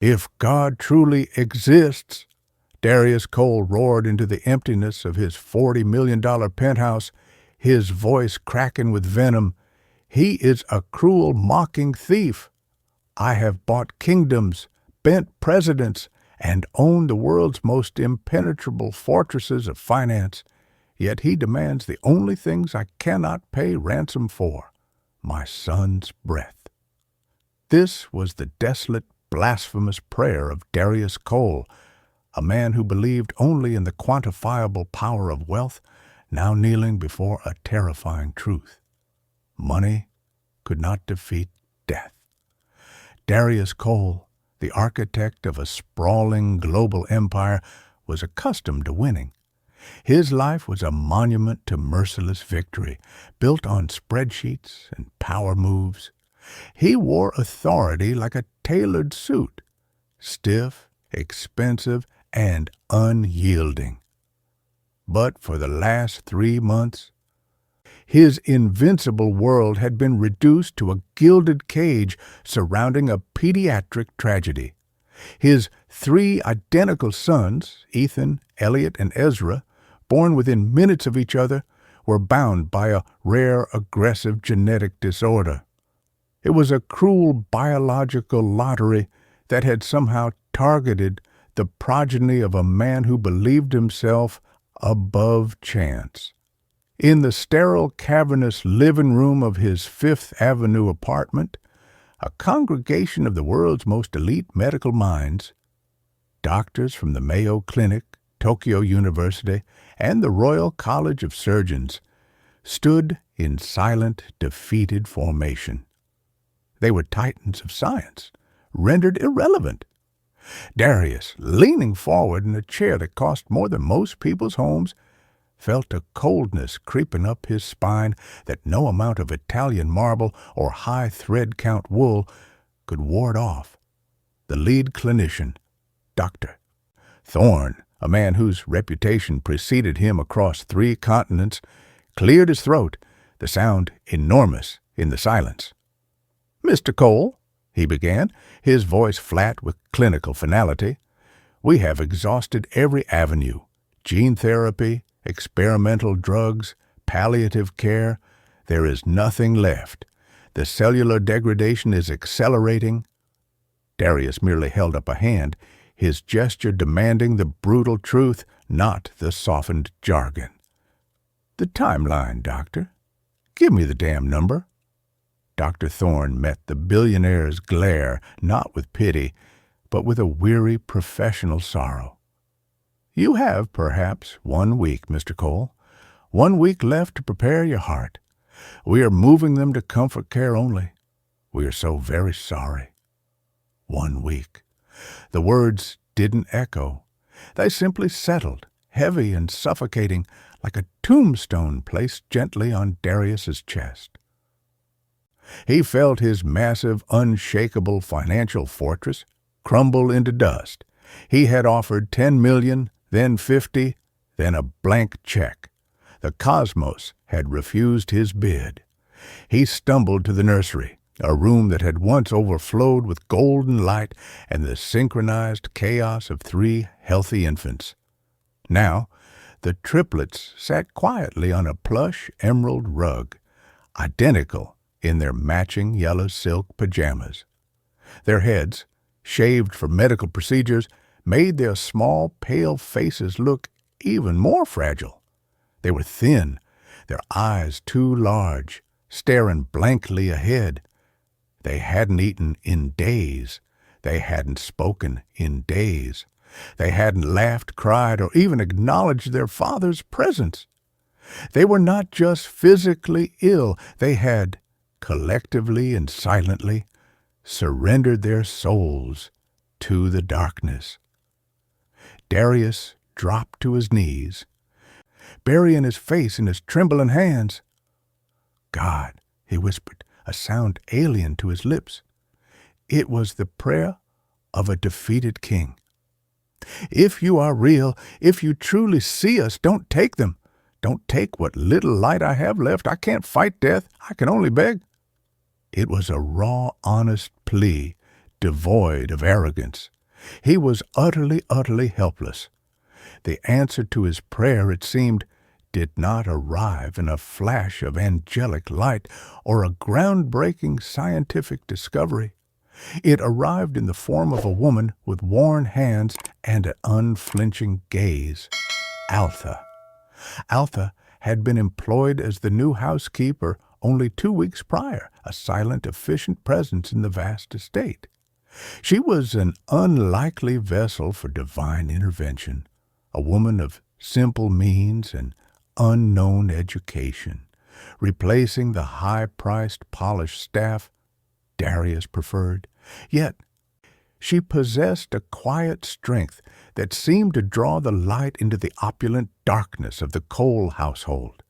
If God truly exists, Darius Cole roared into the emptiness of his $40 million penthouse, his voice cracking with venom. He is a cruel, mocking thief. I have bought kingdoms, bent presidents, and owned the world's most impenetrable fortresses of finance. Yet he demands the only things I cannot pay ransom for, my son's breath. This was the desolate, blasphemous prayer of Darius Cole, a man who believed only in the quantifiable power of wealth, now kneeling before a terrifying truth. Money could not defeat death. Darius Cole, the architect of a sprawling global empire, was accustomed to winning. His life was a monument to merciless victory, built on spreadsheets and power moves. He wore authority like a tailored suit, stiff, expensive, and unyielding. But for the last 3 months, his invincible world had been reduced to a gilded cage surrounding a pediatric tragedy. His 3 identical sons, Ethan, Elliot, and Ezra, born within minutes of each other, were bound by a rare aggressive genetic disorder. It was a cruel biological lottery that had somehow targeted the progeny of a man who believed himself above chance. In the sterile, cavernous living room of his Fifth Avenue apartment, a congregation of the world's most elite medical minds, doctors from the Mayo Clinic, Tokyo University, and the Royal College of Surgeons, stood in silent, defeated formation. They were titans of science, rendered irrelevant. Darius, leaning forward in a chair that cost more than most people's homes, felt a coldness creeping up his spine that no amount of Italian marble or high thread count wool could ward off. The lead clinician, Dr. Thorne, a man whose reputation preceded him across 3 continents, cleared his throat, the sound enormous in the silence. "Mr. Cole," he began, his voice flat with clinical finality, "we have exhausted every avenue: gene therapy, experimental drugs, palliative care. There is nothing left. The cellular degradation is accelerating." Darius merely held up a hand, his gesture demanding the brutal truth, not the softened jargon. "The timeline, Doctor. Give me the damn number." Dr. Thorne met the billionaire's glare not with pity, but with a weary professional sorrow. "You have, perhaps, 1 week, Mr. Cole. 1 week left to prepare your heart. We are moving them to comfort care only. We are so very sorry." 1 week. The words didn't echo. They simply settled, heavy and suffocating, like a tombstone placed gently on Darius's chest. He felt his massive, unshakable financial fortress crumble into dust. He had offered 10 million, then 50, then a blank check. The cosmos had refused his bid. He stumbled to the nursery, a room that had once overflowed with golden light and the synchronized chaos of 3 healthy infants. Now, the triplets sat quietly on a plush emerald rug, identical in their matching yellow silk pajamas. Their heads, shaved for medical procedures, made their small, pale faces look even more fragile. They were thin, their eyes too large, staring blankly ahead. They hadn't eaten in days. They hadn't spoken in days. They hadn't laughed, cried, or even acknowledged their father's presence. They were not just physically ill. They had, collectively and silently, surrendered their souls to the darkness. Darius dropped to his knees, burying his face in his trembling hands. "God," he whispered, a sound alien to his lips. It was the prayer of a defeated king. "If you are real, if you truly see us, don't take them. Don't take what little light I have left. I can't fight death. I can only beg." It was a raw, honest plea, devoid of arrogance. He was utterly, utterly helpless. The answer to his prayer, it seemed, did not arrive in a flash of angelic light or a groundbreaking scientific discovery. It arrived in the form of a woman with worn hands and an unflinching gaze. Altha. Altha had been employed as the new housekeeper only 2 weeks prior, a silent, efficient presence in the vast estate. She was an unlikely vessel for divine intervention, a woman of simple means and unknown education, replacing the high-priced, polished staff Darius preferred. Yet she possessed a quiet strength that seemed to draw the light into the opulent darkness of the Cole household.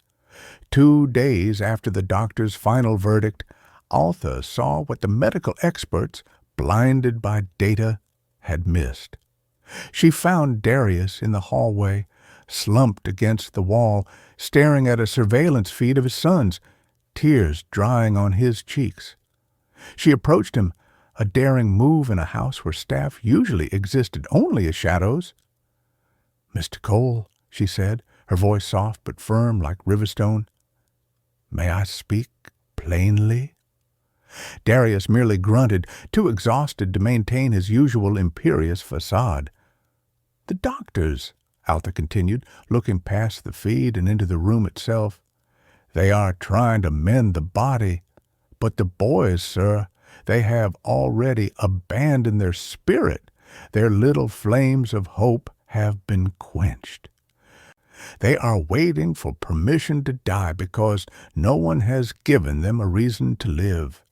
2 days after the doctor's final verdict, Altha saw what the medical experts, blinded by data, had missed. She found Darius in the hallway, slumped against the wall, staring at a surveillance feed of his son's, tears drying on his cheeks. She approached him, a daring move in a house where staff usually existed only as shadows. "Mr. Cole," she said, her voice soft but firm like riverstone, "may I speak plainly?" Darius merely grunted, too exhausted to maintain his usual imperious facade. "The doctors," Altha continued, looking past the feed and into the room itself, "they are trying to mend the body. But the boys, sir, they have already abandoned their spirit. Their little flames of hope have been quenched. They are waiting for permission to die because no one has given them a reason to live."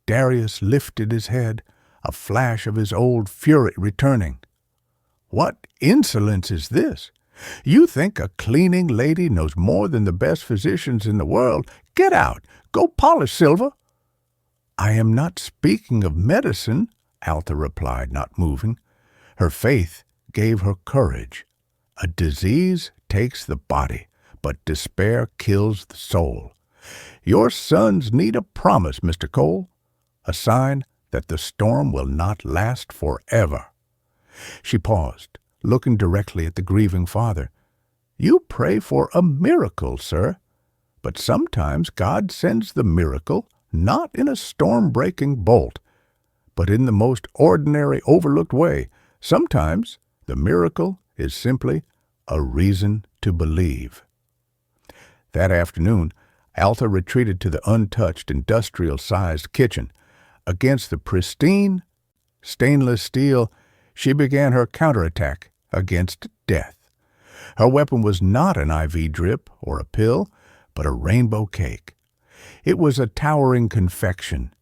Darius lifted his head, a flash of his old fury returning. "What insolence is this? You think a cleaning lady knows more than the best physicians in the world? Get out! Go polish silver!" "I am not speaking of medicine," Altha replied, not moving. Her faith gave her courage. "A disease takes the body, but despair kills the soul. Your sons need a promise, Mr. Cole, a sign that the storm will not last forever." She paused, looking directly at the grieving father. "You pray for a miracle, sir, but sometimes God sends the miracle not in a storm-breaking bolt, but in the most ordinary, overlooked way. Sometimes the miracle is simply a reason to believe." That afternoon, Altha retreated to the untouched, industrial-sized kitchen. Against the pristine, stainless steel, she began her counterattack against death. Her weapon was not an IV drip or a pill, but a rainbow cake. It was a towering confection,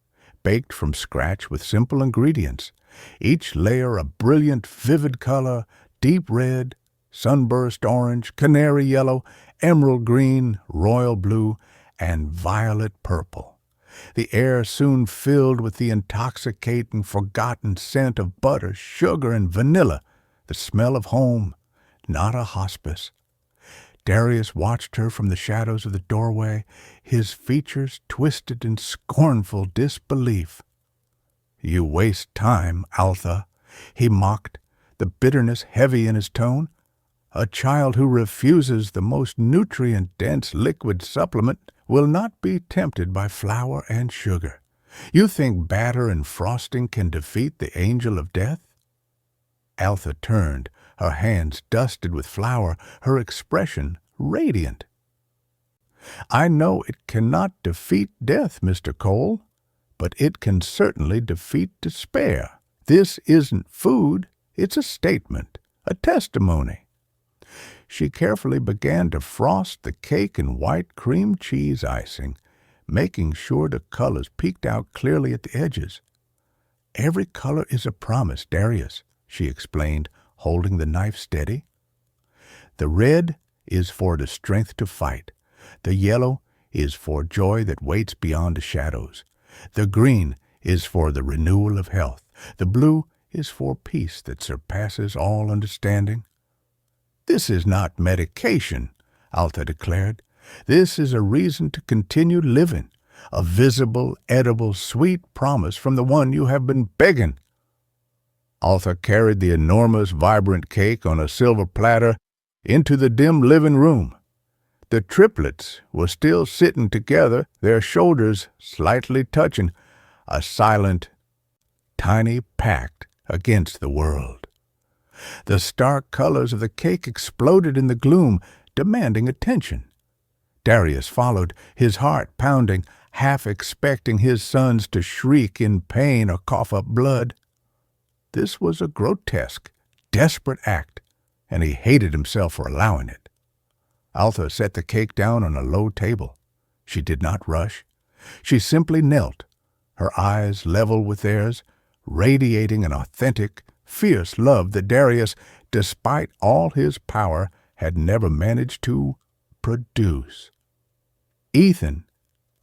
baked from scratch with simple ingredients, each layer a brilliant, vivid color, deep red, sunburst orange, canary yellow, emerald green, royal blue, and violet purple. The air soon filled with the intoxicating, forgotten scent of butter, sugar, and vanilla, the smell of home, not a hospice. Darius watched her from the shadows of the doorway, his features twisted in scornful disbelief. "You waste time, Altha," he mocked, the bitterness heavy in his tone. "A child who refuses the most nutrient-dense liquid supplement will not be tempted by flour and sugar. You think batter and frosting can defeat the angel of death?" Altha turned, her hands dusted with flour, her expression radiant. "I know it cannot defeat death, Mr. Cole, but it can certainly defeat despair. This isn't food, it's a statement, a testimony." She carefully began to frost the cake in white cream cheese icing, making sure the colors peeked out clearly at the edges. "Every color is a promise, Darius," she explained, holding the knife steady. "The red is for the strength to fight. The yellow is for joy that waits beyond the shadows. The green is for the renewal of health. The blue is for peace that surpasses all understanding." "This is not medication," Altha declared. "This is a reason to continue living, a visible, edible, sweet promise from the one you have been begging. Arthur carried the enormous, vibrant cake on a silver platter into the dim living room. The triplets were still sitting together, their shoulders slightly touching, a silent, tiny pact against the world. The stark colors of the cake exploded in the gloom, demanding attention. Darius followed, his heart pounding, half expecting his sons to shriek in pain or cough up blood. This was a grotesque, desperate act, and he hated himself for allowing it. Altha set the cake down on a low table. She did not rush. She simply knelt, her eyes level with theirs, radiating an authentic, fierce love that Darius, despite all his power, had never managed to produce. "Ethan,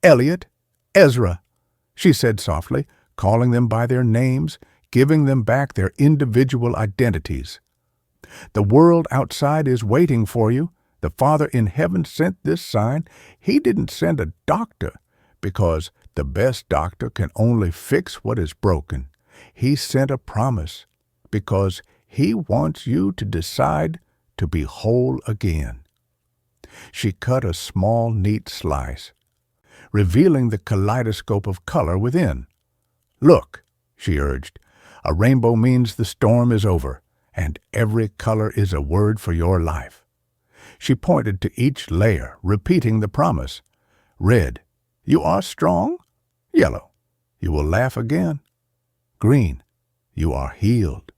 Elliot, Ezra," she said softly, calling them by their names, giving them back their individual identities. "The world outside is waiting for you. The Father in heaven sent this sign. He didn't send a doctor, because the best doctor can only fix what is broken. He sent a promise, because He wants you to decide to be whole again." She cut a small, neat slice, revealing the kaleidoscope of color within. "Look," she urged, "a rainbow means the storm is over, and every color is a word for your life." She pointed to each layer, repeating the promise. "Red, you are strong. Yellow, you will laugh again. Green, you are healed.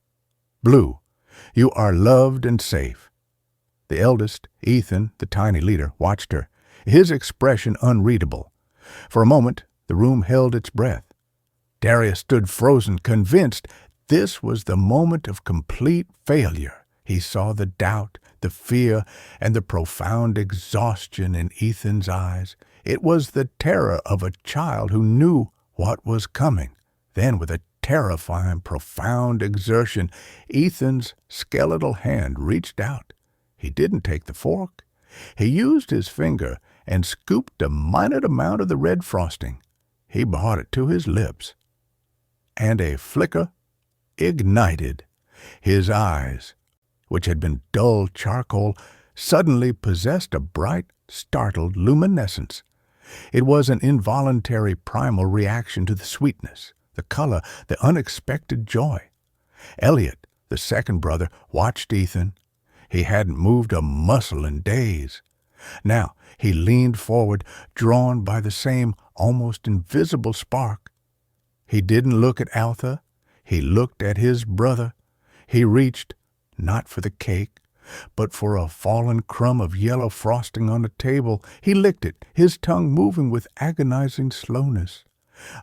Blue, you are loved and safe." The eldest, Ethan, the tiny leader, watched her, his expression unreadable. For a moment, the room held its breath. Darius stood frozen, convinced this was the moment of complete failure. He saw the doubt, the fear, and the profound exhaustion in Ethan's eyes. It was the terror of a child who knew what was coming. Then, with a terrifying, profound exertion, Ethan's skeletal hand reached out. He didn't take the fork. He used his finger and scooped a minute amount of the red frosting. He brought it to his lips. And a flicker ignited. His eyes, which had been dull charcoal, suddenly possessed a bright, startled luminescence. It was an involuntary primal reaction to the sweetness, the color, the unexpected joy. Elliot, the second brother, watched Ethan. He hadn't moved a muscle in days. Now he leaned forward, drawn by the same almost invisible spark. He didn't look at Altha. He looked at his brother. He reached, not for the cake, but for a fallen crumb of yellow frosting on the table. He licked it, his tongue moving with agonizing slowness.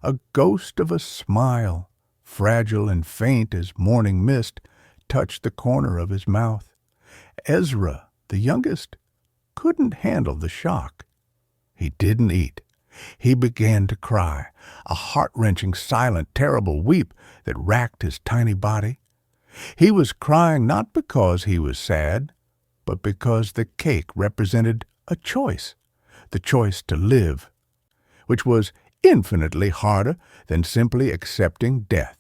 A ghost of a smile, fragile and faint as morning mist, touched the corner of his mouth. Ezra, the youngest, couldn't handle the shock. He didn't eat. He began to cry, a heart-wrenching, silent, terrible weep that racked his tiny body. He was crying not because he was sad, but because the cake represented a choice, the choice to live, which was infinitely harder than simply accepting death.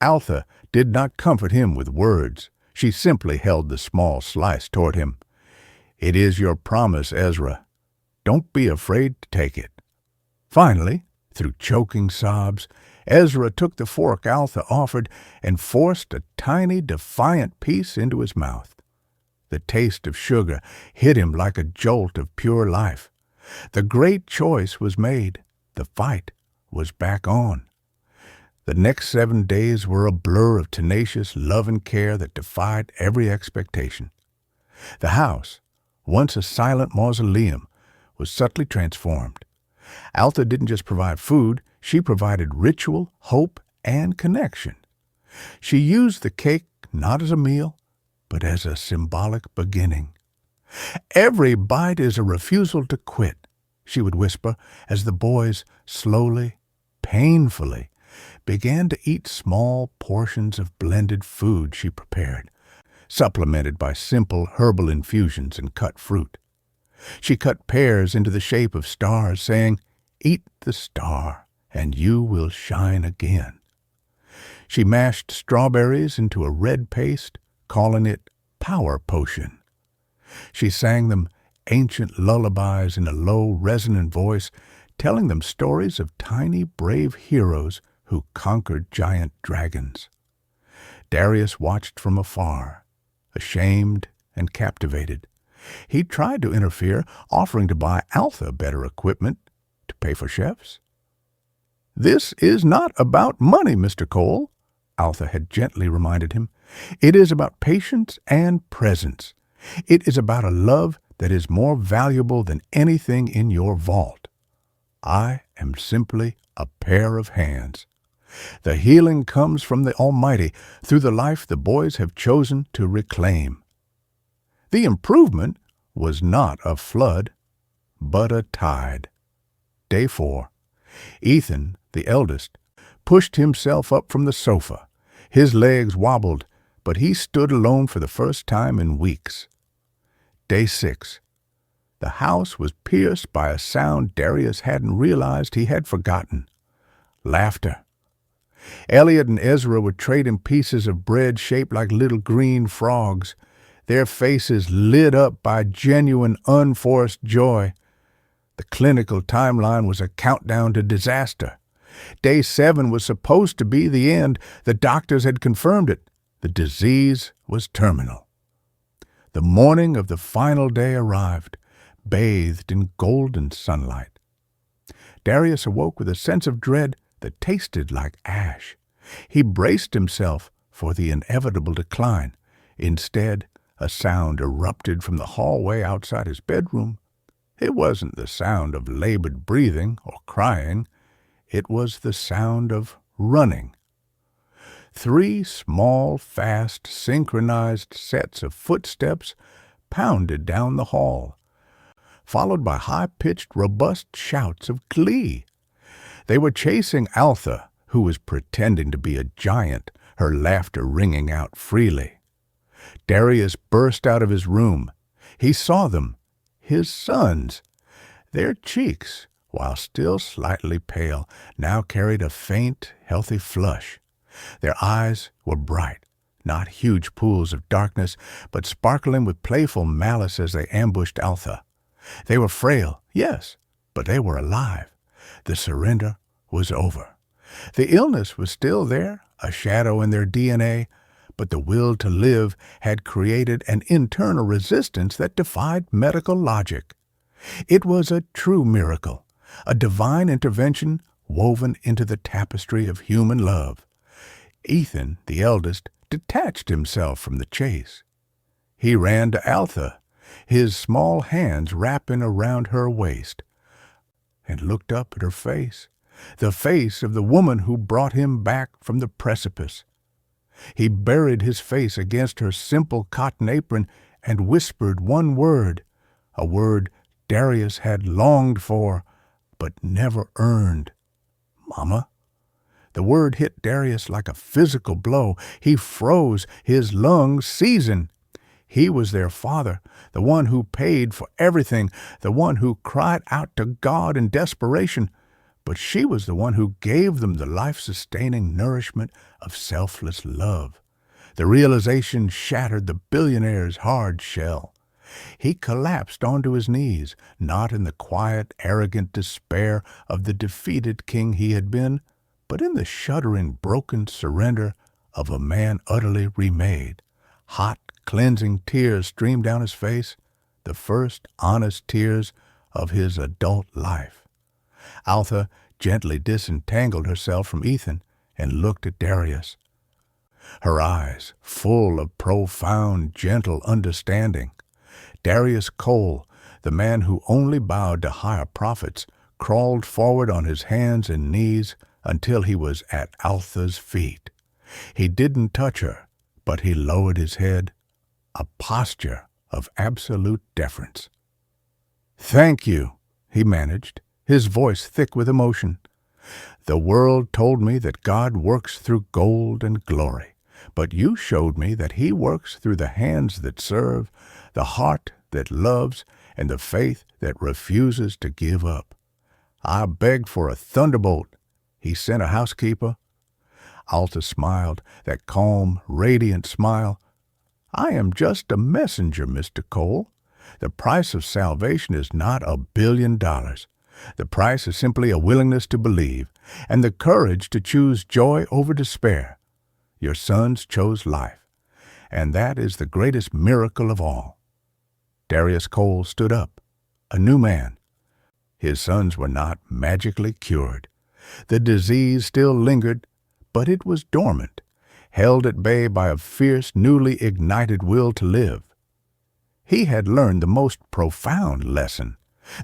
Altha did not comfort him with words. She simply held the small slice toward him. "It is your promise, Ezra. Don't be afraid to take it." Finally, through choking sobs, Ezra took the fork Altha offered and forced a tiny, defiant piece into his mouth. The taste of sugar hit him like a jolt of pure life. The great choice was made. The fight was back on. The next 7 days were a blur of tenacious love and care that defied every expectation. The house, once a silent mausoleum, was subtly transformed. Altha didn't just provide food, she provided ritual, hope, and connection. She used the cake not as a meal, but as a symbolic beginning. "Every bite is a refusal to quit," she would whisper as the boys slowly, painfully, began to eat small portions of blended food she prepared, supplemented by simple herbal infusions and cut fruit. She cut pears into the shape of stars, saying, Eat the star, and you will shine again. She mashed strawberries into a red paste, calling it Power Potion. She sang them ancient lullabies in a low, resonant voice, telling them stories of tiny, brave heroes who conquered giant dragons. Darius watched from afar, ashamed and captivated. He tried to interfere, offering to buy Altha better equipment to pay for chefs. "This is not about money, Mr. Cole," Altha had gently reminded him. "It is about patience and presence. It is about a love that is more valuable than anything in your vault. I am simply a pair of hands. The healing comes from the Almighty through the life the boys have chosen to reclaim." The improvement was not a flood, but a tide. Day 4. Ethan, the eldest, pushed himself up from the sofa. His legs wobbled, but he stood alone for the first time in weeks. Day 6. The house was pierced by a sound Darius hadn't realized he had forgotten. Laughter. Elliot and Ezra were trading pieces of bread shaped like little green frogs, their faces lit up by genuine, unforced joy. The clinical timeline was a countdown to disaster. Day 7 was supposed to be the end. The doctors had confirmed it. The disease was terminal. The morning of the final day arrived, bathed in golden sunlight. Darius awoke with a sense of dread that tasted like ash. He braced himself for the inevitable decline. Instead, a sound erupted from the hallway outside his bedroom. It wasn't the sound of labored breathing or crying. It was the sound of running. 3 small, fast, synchronized sets of footsteps pounded down the hall, followed by high-pitched, robust shouts of glee. They were chasing Altha, who was pretending to be a giant, her laughter ringing out freely. Darius burst out of his room. He saw them, his sons. Their cheeks, while still slightly pale, now carried a faint, healthy flush. Their eyes were bright, not huge pools of darkness, but sparkling with playful malice as they ambushed Altha. They were frail, yes, but they were alive. The surrender was over. The illness was still there, a shadow in their DNA, but the will to live had created an internal resistance that defied medical logic. It was a true miracle, a divine intervention woven into the tapestry of human love. Ethan, the eldest, detached himself from the chase. He ran to Altha, his small hands wrapping around her waist, and looked up at her face, the face of the woman who brought him back from the precipice. He buried his face against her simple cotton apron and whispered one word, a word Darius had longed for but never earned. "Mama." The word hit Darius like a physical blow. He froze, his lungs seasoned. He was their father, the one who paid for everything, the one who cried out to God in desperation. But she was the one who gave them the life-sustaining nourishment of selfless love. The realization shattered the billionaire's hard shell. He collapsed onto his knees, not in the quiet, arrogant despair of the defeated king he had been, but in the shuddering, broken surrender of a man utterly remade. Hot, cleansing tears streamed down his face, the first honest tears of his adult life. Altha gently disentangled herself from Ethan and looked at Darius. Her eyes full of profound, gentle understanding. Darius Cole, the man who only bowed to higher prophets, crawled forward on his hands and knees until he was at Altha's feet. He didn't touch her, but he lowered his head, a posture of absolute deference. "Thank you," he managed, his voice thick with emotion. "The world told me that God works through gold and glory, but you showed me that he works through the hands that serve, the heart that loves, and the faith that refuses to give up. I begged for a thunderbolt. He sent a housekeeper. Alta smiled, that calm, radiant smile. I am just a messenger, Mr. Cole. The price of salvation is not $1 billion. The price is simply a willingness to believe and the courage to choose joy over despair. Your sons chose life, and that is the greatest miracle of all. Darius Cole stood up, a new man. His sons were not magically cured. The disease still lingered, but it was dormant, held at bay by a fierce, newly ignited will to live. He had learned the most profound lesson.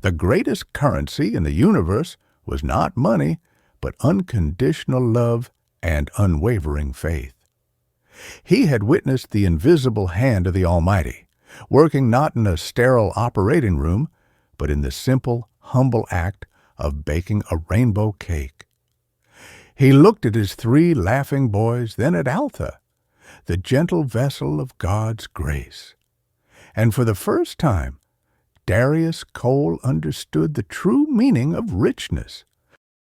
The greatest currency in the universe was not money, but unconditional love and unwavering faith. He had witnessed the invisible hand of the Almighty, working not in a sterile operating room, but in the simple, humble act of baking a rainbow cake. He looked at his 3 laughing boys, then at Alta, the gentle vessel of God's grace. And for the first time, Darius Cole understood the true meaning of richness.